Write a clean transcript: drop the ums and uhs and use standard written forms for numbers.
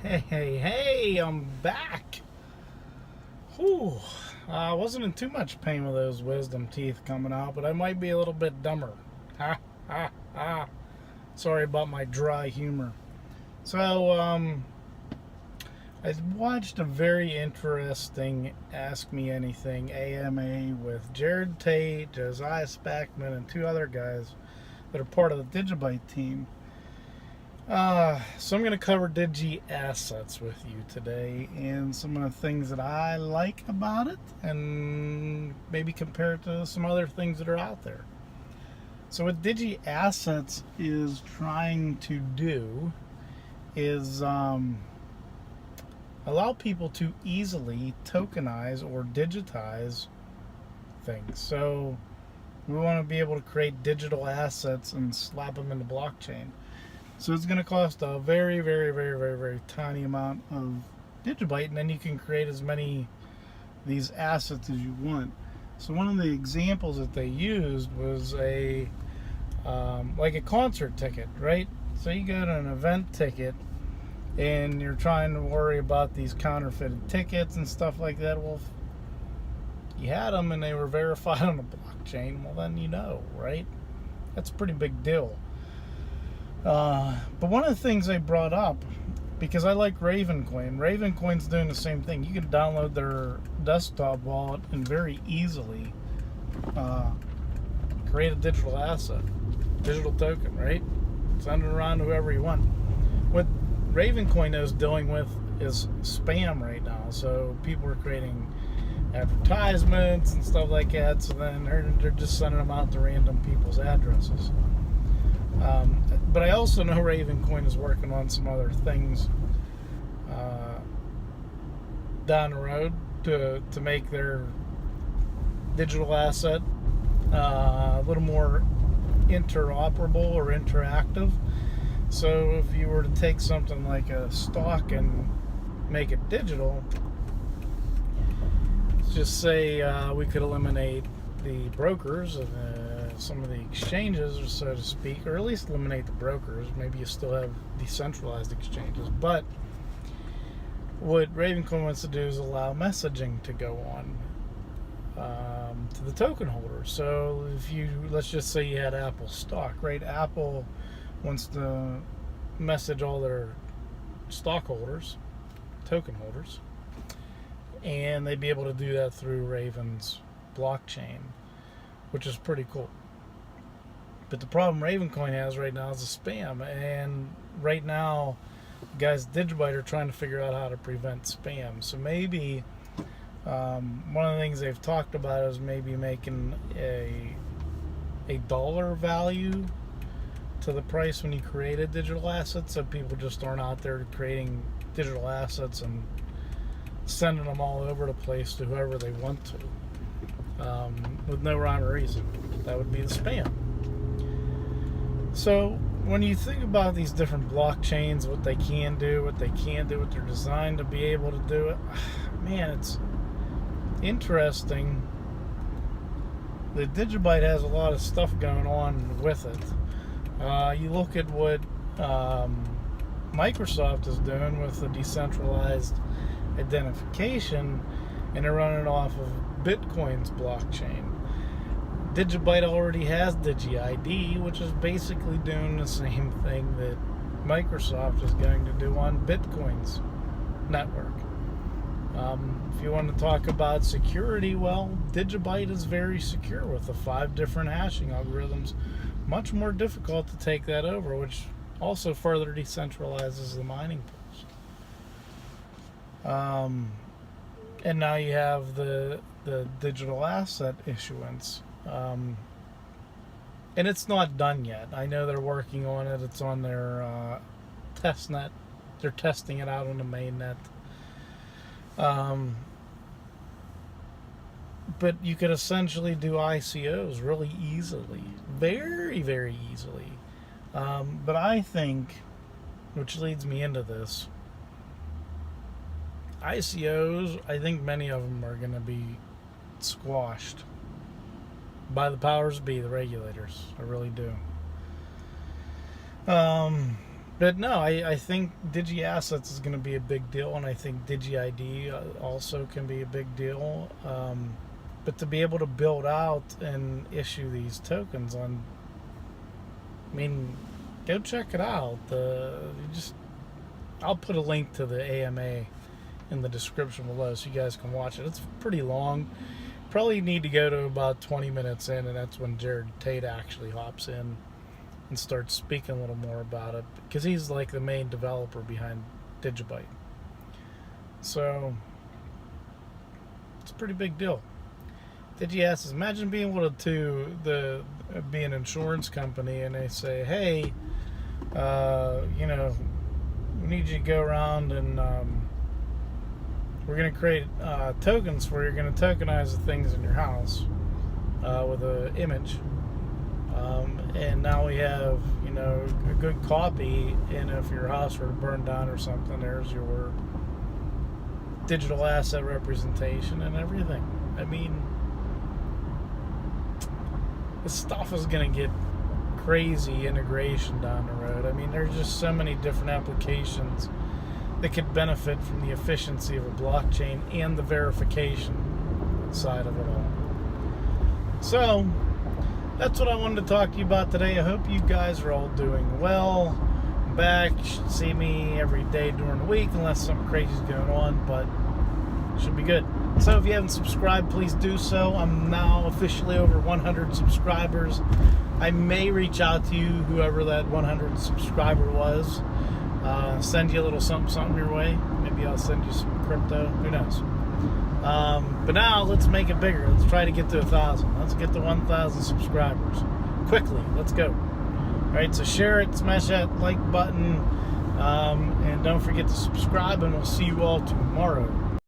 Hey, I'm back. Whew. I wasn't in too much pain with those wisdom teeth coming out, but I might be a little bit dumber. Ha, ha, ha. Sorry about my dry humor. So, I watched a very interesting Ask Me Anything AMA with Jared Tate, Josiah Spackman, and two other guys that are part of the DigiByte team. So I'm going to cover DigiAssets with you today and some of the things that I like about it and maybe compare it to some other things that are out there. So what DigiAssets is trying to do is allow people to easily tokenize or digitize things. So we want to be able to create digital assets and slap them into blockchain. So it's going to cost a very, very, very, very, very tiny amount of DigiByte, and then you can create as many of these assets as you want. So one of the examples that they used was like a concert ticket, right? So you go to an event ticket, and you're trying to worry about these counterfeited tickets and stuff like that. Well, if you had them and they were verified on the blockchain, well then you know, right? That's a pretty big deal. But one of the things they brought up, because I like Ravencoin's doing the same thing. You can download their desktop wallet and very easily create a digital asset, digital token, right? Send it around to whoever you want. What Ravencoin is dealing with is spam right now. So people are creating advertisements and stuff like that. So then they're just sending them out to random people's addresses. But I also know Ravencoin is working on some other things down the road to make their digital asset a little more interoperable or interactive. So if you were to take something like a stock and make it digital, let's just say we could eliminate the brokers, some of the exchanges, so to speak, or at least eliminate the brokers. Maybe you still have decentralized exchanges, but what Ravencoin wants to do is allow messaging to go on to the token holders. So if let's just say you had Apple stock, right? Apple wants to message all their stockholders, token holders, and they'd be able to do that through Raven's blockchain, which is pretty cool. But the problem Ravencoin has right now is the spam, and right now guys at DigiByte are trying to figure out how to prevent spam. So maybe one of the things they've talked about is maybe making a dollar value to the price when you create a digital asset, so people just aren't out there creating digital assets and sending them all over the place to whoever they want to, with no rhyme or reason. That would be the spam. So when you think about these different blockchains, what they can do, what they can't do, what they're designed to be able to do it, man, it's interesting. The DigiByte has a lot of stuff going on with it. You look at what Microsoft is doing with the decentralized identification, and they're running off of Bitcoin's blockchain. DigiByte already has DigiID, which is basically doing the same thing that Microsoft is going to do on Bitcoin's network. If you want to talk about security, well, DigiByte is very secure with the 5 different hashing algorithms. Much more difficult to take that over, which also further decentralizes the mining pools. And now you have the digital asset issuance. And it's not done yet. I know they're working on it. It's on their test net. They're testing it out on the main net. But you could essentially do ICOs really easily. Very, very easily. But I think, which leads me into this, ICOs, I think many of them are going to be squashed by the powers that be, the regulators. I really do. But no, I think DigiAssets is going to be a big deal, and I think DigiID also can be a big deal. But to be able to build out and issue these tokens on, I mean, go check it out. I'll put a link to the AMA in the description below so you guys can watch it. It's pretty long. Probably need to go to about 20 minutes in, and that's when Jared Tate actually hops in and starts speaking a little more about it, because he's like the main developer behind DigiByte. So it's a pretty big deal. DigiAssets, imagine being able to be an insurance company and they say, hey, we need you to go around and we're going to create tokens where you're going to tokenize the things in your house with an image. And now we have, a good copy, and if your house were to burn down or something, there's your digital asset representation and everything. I mean, this stuff is going to get crazy integration down the road. I mean, there's just so many different applications that could benefit from the efficiency of a blockchain and the verification side of it all. So that's what I wanted to talk to you about today. I hope you guys are all doing well. I'm back. You should see me every day during the week unless something crazy is going on, but it should be good. So if you haven't subscribed, please do so. I'm now officially over 100 subscribers. I may reach out to you, whoever that 100 subscriber was. Send you a little something your way. Maybe I'll send you some crypto. Who knows? But now let's make it bigger. Let's try to get to 1,000. Let's get to 1,000 subscribers quickly. Let's go. All right, so share it, smash that like button, and don't forget to subscribe, and we'll see you all tomorrow.